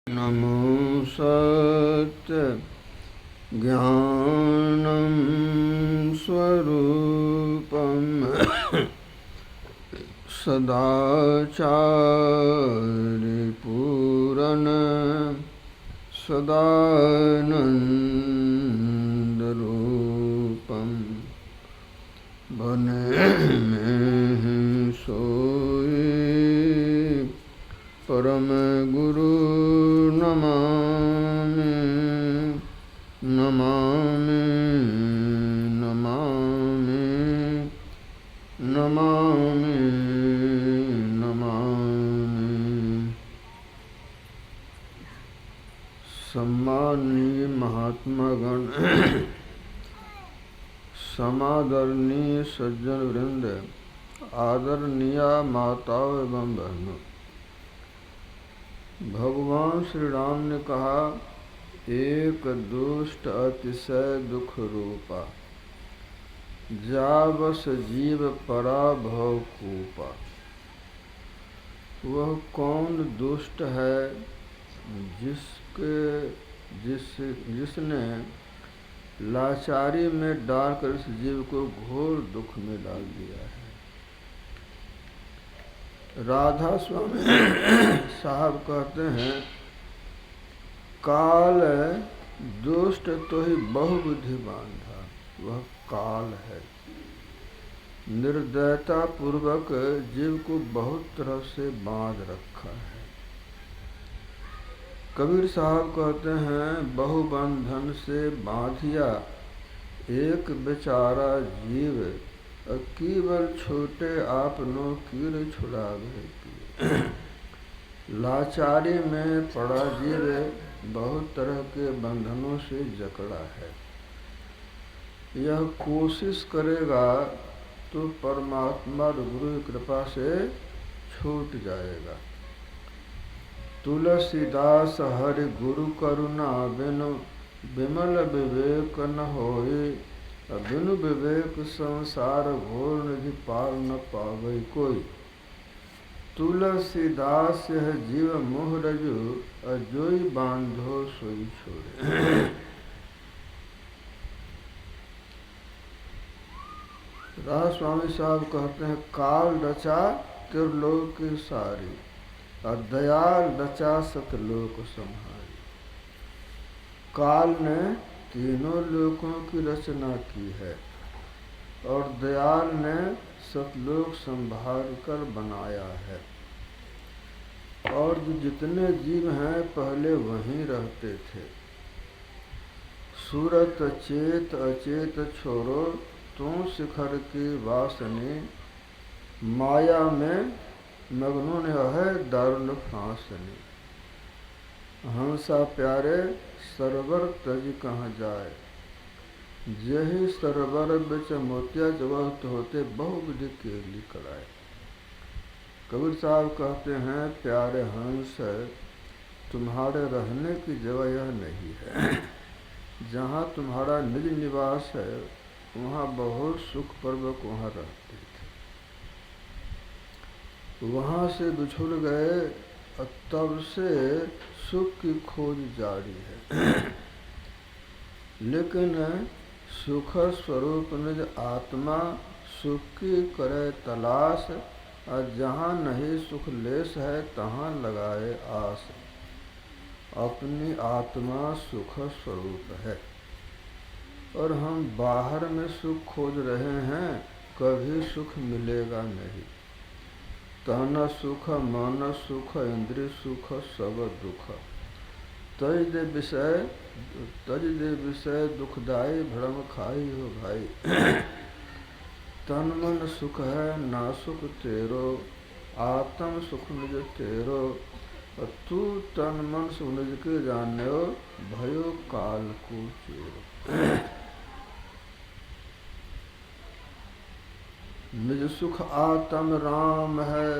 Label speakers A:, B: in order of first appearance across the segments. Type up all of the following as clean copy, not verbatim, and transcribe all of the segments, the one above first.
A: नमो सत्य ज्ञानं स्वरूपं सदाचार्यपूरण सदानन्दरूपं बने में सोए परम गुरु नमामि नमामि नमामि नमामि नमामि। सम्माननीय महात्मागण, समादरणीय सज्जन वृंद, आदरणीय माताओं एवं बहनों, भगवान श्री राम ने कहा, एक दुष्ट अतिशय दुख रूपा, जावस जीव पराभव कूपा। वह कौन दुष्ट है जिसने लाचारी में डालकर इस जीव को घोर दुख में डाल दिया है। राधा स्वामी साहब कहते हैं, काल दुष्ट तो ही बहुबुद्धि बांधा। वह काल है, निर्दयता पूर्वक जीव को बहुत तरह से बांध रखा है। कबीर साहब कहते हैं, बहुबंधन से बांधिया एक बेचारा जीव, केवल छोटे आपनो कीर छुड़ावे। लाचारी में पड़ा जीव बहुत तरह के बंधनों से जकड़ा है। यह कोशिश करेगा तो परमात्मा और गुरु की कृपा से छूट जाएगा। तुलसीदास हरि गुरु करुणा बिनु विमल विवेक न होए, बिनु विवेक संसार घोर निधि पार न पावे कोई। तुलसीदास है जीव मोह रजु, अजोई बांधो सोई छोड़े। राधा स्वामी साहब कहते हैं, काल रचा त्रिलोक की सारी, और दयाल रचा सतलोक संहारी। काल ने तीनों लोकों की रचना की है और दयाल ने सतलोक संभाल कर बनाया है। और जो जितने जीव हैं पहले वहीं रहते थे। सूरत चेत अचेत छोड़ो, तू शिखर की वासनी, माया में मगनों ने है दारुण फांसनी। हंसा प्यारे सरवर तज कहाँ जाए, यही सरवर बिच मोतिया जवाहत होते बहुविधि केली कराए। कबीर साहब कहते हैं, प्यारे हंस, तुम्हारे रहने की जगह यह नहीं है। जहाँ तुम्हारा निज निवास है वहाँ बहुत सुखपूर्वक वहाँ रहते थे। वहाँ से बिछुड़ गए, तब से सुख की खोज जारी है। लेकिन सुख स्वरूप निज आत्मा, सुख की करे तलाश, और जहाँ नहीं सुख लेस है तहाँ लगाए आस। अपनी आत्मा सुख स्वरूप है और हम बाहर में सुख खोज रहे हैं, कभी सुख मिलेगा नहीं। तन सुख मन सुख इंद्रिय सुख सब दुख, तज दे विषय दुखदाई, भ्रम खाई हो भाई। तन मन सुख है ना सुख तेरो, आत्म सुख निज तेरो, तू तन मन सुख निज के जान्यो, भयो काल को चेरो। निज सुख आत्म राम है,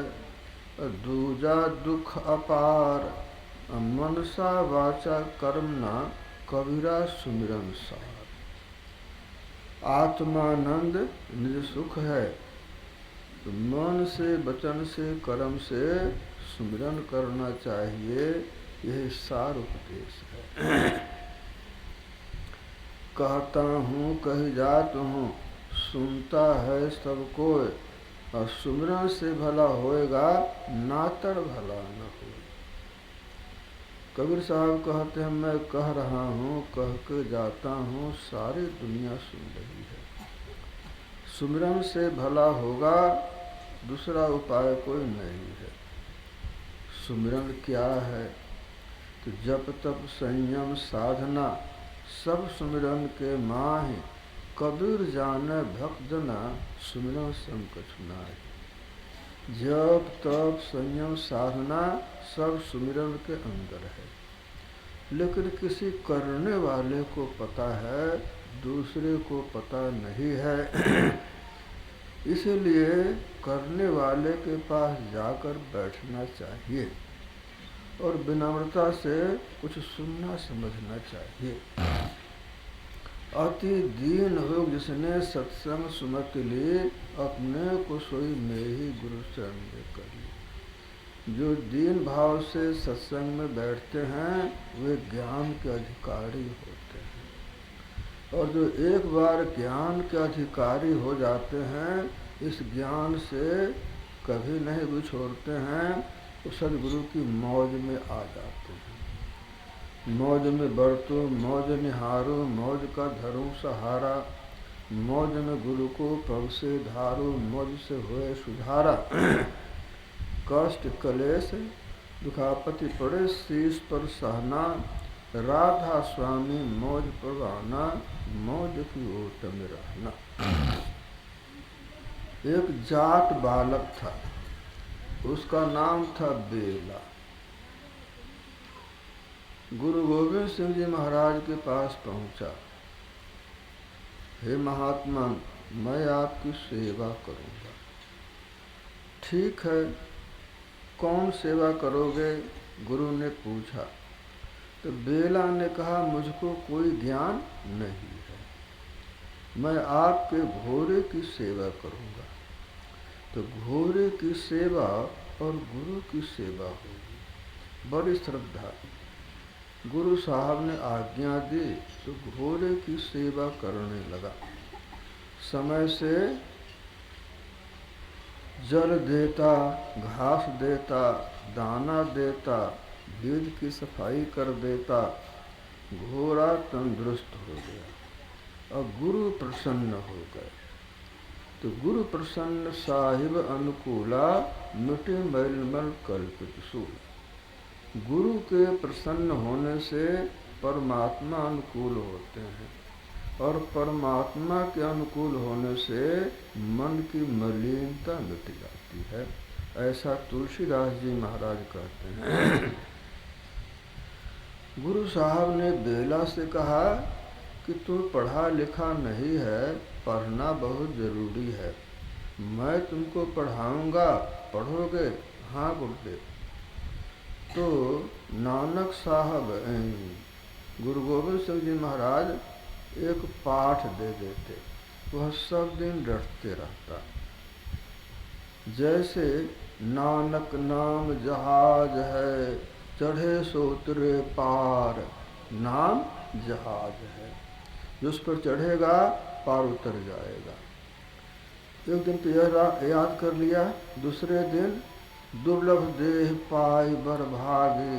A: दूजा दुख अपार, मनसा वाचा कर्म न, कबीरा सुमिरन सार। आत्मानंद निज सुख है, तो मन से वचन से कर्म से सुमिरन करना चाहिए। यही सार उपदेश है। कहता हूँ कही जात हूँ, सुनता है सब कोई, और सुमिरन से भला होएगा, नातर भला न हो। कबीर साहब कहते हैं, मैं कह रहा हूँ, कह के जाता हूँ, सारी दुनिया सुन रही है। सुमिरन से भला होगा, दूसरा उपाय कोई नहीं है। सुमिरन क्या है? तो जप तप संयम साधना सब सुमिरन के माहि, कबीर जाने भक्त जना, सुमिरन सम कछु नाहि। जप तप संयम साधना सब सुमिरन के अंदर है, लेकिन किसी करने वाले को पता है, दूसरे को पता नहीं है। इसीलिए करने वाले के पास जाकर बैठना चाहिए और विनम्रता से कुछ सुनना समझना चाहिए। अति दीन हो जिसने सत्संग सुमत लिए, अपने को सोई में ही गुरु शरण में कर ली। जो दीन भाव से सत्संग में बैठते हैं वे ज्ञान के अधिकारी होते हैं, और जो एक बार ज्ञान के अधिकारी हो जाते हैं, इस ज्ञान से कभी नहीं बिछोड़ते हैं, तो सदगुरु की मौज में आ जाते हैं। मौज में बरतो, मौज निहारो, मौज का धरो सहारा, मौज में गुरु को पग से धारो, मौज से होए सुधारा। कष्ट कलेश दुखापति पड़े, शीश पर सहना, राधा स्वामी मौज परवाना, मौज की ओट में रहना। एक जाट बालक था, उसका नाम था बेला। गुरु गोविंद सिंह जी महाराज के पास पहुंचा। हे महात्मा, मैं आपकी सेवा करूंगा। ठीक है, कौन सेवा करोगे? गुरु ने पूछा। तो बेला ने कहा, मुझको कोई ज्ञान नहीं है, मैं आपके घोड़े की सेवा करूंगा। तो घोड़े की सेवा और गुरु की सेवा होगी, बड़ी श्रद्धा। गुरु साहब ने आज्ञा दी तो घोड़े की सेवा करने लगा। समय से जल देता, घास देता, दाना देता, बीज की सफाई कर देता। घोड़ा तंदुरुस्त हो गया और गुरु प्रसन्न हो गए। तो गुरु प्रसन्न साहिब अनुकूला, मिटे मैलमल कल्पित सूल। गुरु के प्रसन्न होने से परमात्मा अनुकूल होते हैं, और परमात्मा के अनुकूल होने से मन की मलिनता मिट जाती है। ऐसा तुलसीदास जी महाराज कहते हैं। गुरु साहब ने बेला से कहा कि तू पढ़ा लिखा नहीं है, पढ़ना बहुत जरूरी है, मैं तुमको पढ़ाऊंगा, पढ़ोगे? हाँ गुरुदेव। तो नानक साहब गुरु गोविंद सिंह जी महाराज एक पाठ दे देते, वह सब दिन रटते रहता। जैसे नानक नाम जहाज है, चढ़े सो उतरे पार। नाम जहाज है, जिस पर चढ़ेगा पार उतर जाएगा। एक दिन तो यह याद कर लिया। दूसरे दिन दुर्लभ देह पाई बर भागे,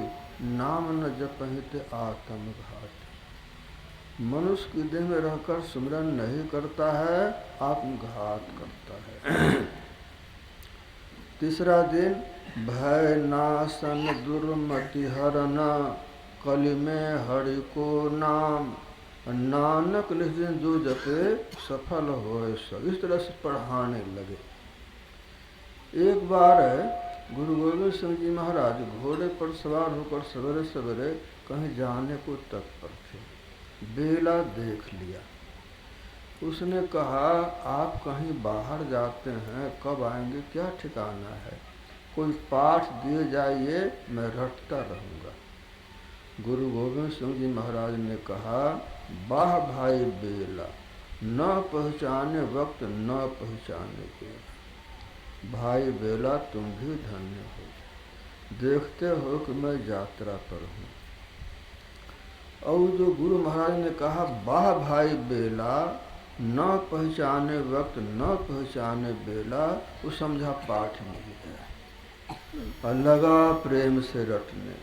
A: नाम न जपहित आत्म घात। मनुष्य की देह में रहकर सुमिरन नहीं करता है, आत्मघात करता है। तीसरा दिन भय नाशन दुर्मति हरना, कलि में हरि को नाम। नानक लिख दिन जो जपे सफल होए सब। इस तरह से पढ़ाने लगे। एक बार गुरु गोविंद सिंह जी महाराज घोड़े पर सवार होकर सवेरे सवेरे कहीं जाने को तत्पर थे। बेला देख लिया। उसने कहा, आप कहीं बाहर जाते हैं, कब आएंगे क्या ठिकाना है? कोई पाठ दिए जाइए, मैं रटता रहूँगा। गुरु गोविंद सिंह जी महाराज ने कहा, वाह भाई बेला, न पहचाने वक्त न पहचाने के। भाई बेला, तुम भी धन्य हो। देखते हो कि मैं यात्रा पर हूँ। और जो गुरु महाराज ने कहा वाह भाई बेला, न पहचाने वक्त न पहचाने बेला, वो समझा पाठ नहीं है और लगा प्रेम से रटने।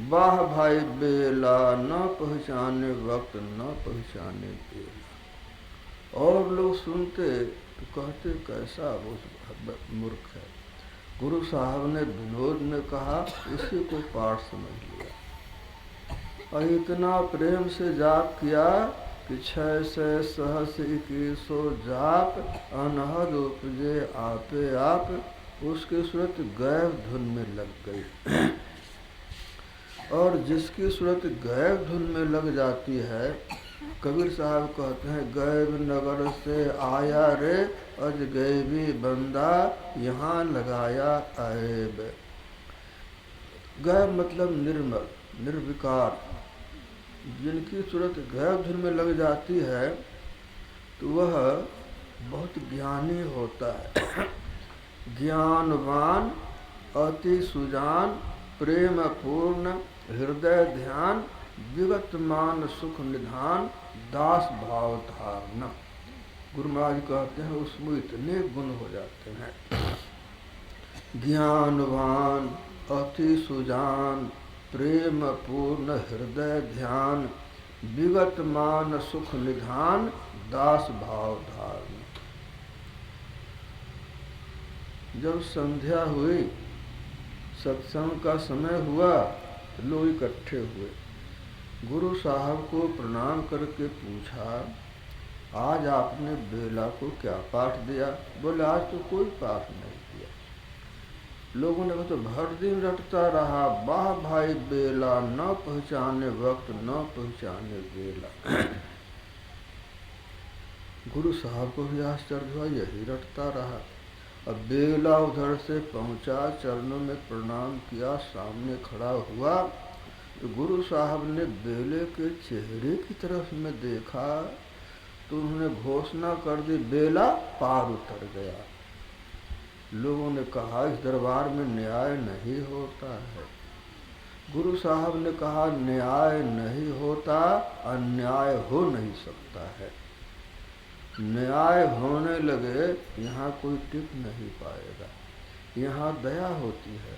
A: वाह भाई बेला, न पहचाने वक्त न पहचाने बेला। और लोग सुनते तो कहते कैसा वो मूर्ख है। गुरु साहब ने विनोद में कहा इसी को पाठ समझ लिया और इतना प्रेम से जाप किया कि 6 से सहस 21 जाप अनहद उपजे आपे आप, उसकी सूरत गैब धुन में लग गई। और जिसकी सूरत गैब धुन में लग जाती है, कबीर साहब कहते हैं गैब नगर से आया रे अज गैबी बंदा, यहाँ लगाया ऐब। गैब मतलब निर्मल निर्विकार। जिनकी सूरत गैब धुन में लग जाती है तो वह बहुत ज्ञानी होता है। ज्ञानवान अति सुजान प्रेम पूर्ण हृदय ध्यान, विगत मान सुख निधान दास भाव धारण। गुरु महाराज कहते हैं उसमें इतने गुण हो जाते हैं। ज्ञानवान अति सुजान प्रेम पूर्ण हृदय ध्यान, विगत मान सुख निधान दास भाव धारण। जब संध्या हुई, सत्संग का समय हुआ, लोग इकट्ठे हुए। गुरु साहब को प्रणाम करके पूछा आज आपने बेला को क्या पाठ दिया? बोले आज तो कोई पाठ नहीं दिया। लोगों ने कहा तो भर दिन रटता रहा, वाह भाई बेला, न पहचाने वक्त न पहचाने बेला। गुरु साहब को भी आश्चर्य हुआ, यही रटता रहा। अब बेला उधर से पहुंचा, चरणों में प्रणाम किया, सामने खड़ा हुआ तो गुरु साहब ने बेले के चेहरे की तरफ में देखा तो उन्होंने घोषणा कर दी बेला पार उतर गया। लोगों ने कहा इस दरबार में न्याय नहीं होता है। गुरु साहब ने कहा न्याय नहीं होता, अन्याय हो नहीं सकता है। न्याय होने लगे यहाँ कोई टिक नहीं पाएगा। यहाँ दया होती है।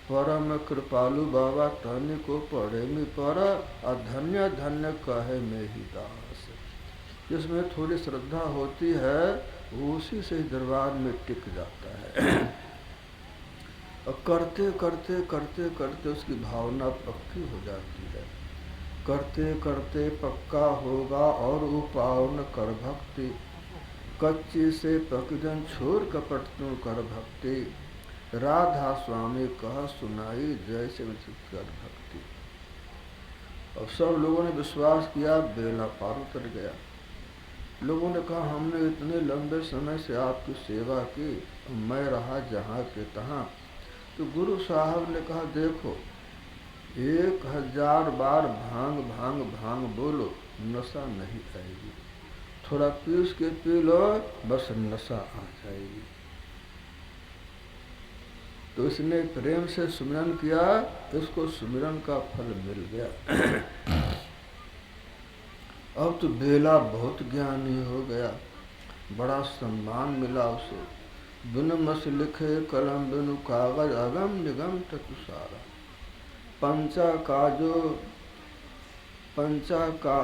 A: परम कृपालु बाबा तनि को पढ़े में पर, अधन्य धन्य कहे में ही दास। जिसमें थोड़ी श्रद्धा होती है उसी से दरबार में टिक जाता है। और करते करते करते करते उसकी भावना पक्की हो जाती है। करते करते पक्का होगा और उपावन कर भक्ति, कच्ची से पकड़न छोड़ कपट तू कर भक्ति, राधा स्वामी कह सुनाई जैसे कर भक्ति। और सब लोगों ने विश्वास किया बेला पार उतर गया। लोगों ने कहा हमने इतने लंबे समय से आपकी सेवा की, मैं रहा जहाँ के तहाँ। तो गुरु साहब ने कहा देखो 1000 बार भांग भांग भांग बोलो नशा नहीं आएगी, थोड़ा पीस के पी लो बस नशा आ जाएगी। तो इसने प्रेम से सुमिरन किया, इसको सुमिरन का फल मिल गया। अब तो बेला बहुत ज्ञानी हो गया, बड़ा सम्मान मिला उसे। बिन मस लिखे कलम बिनु कागज, अगम निगम ततुसारा। पंचा का